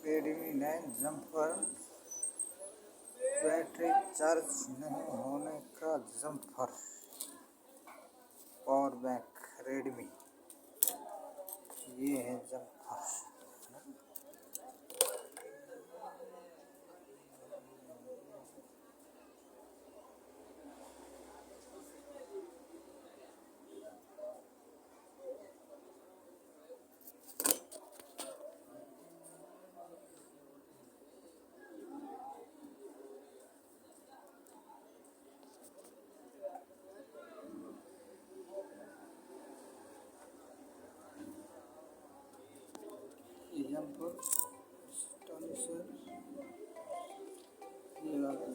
Redmi 9 jumper battery charge नहीं होने का जम्पर पावर बैंक रेडमी। ये है जम्पर। ये जम्पर स्टाइलिश है। ये वाला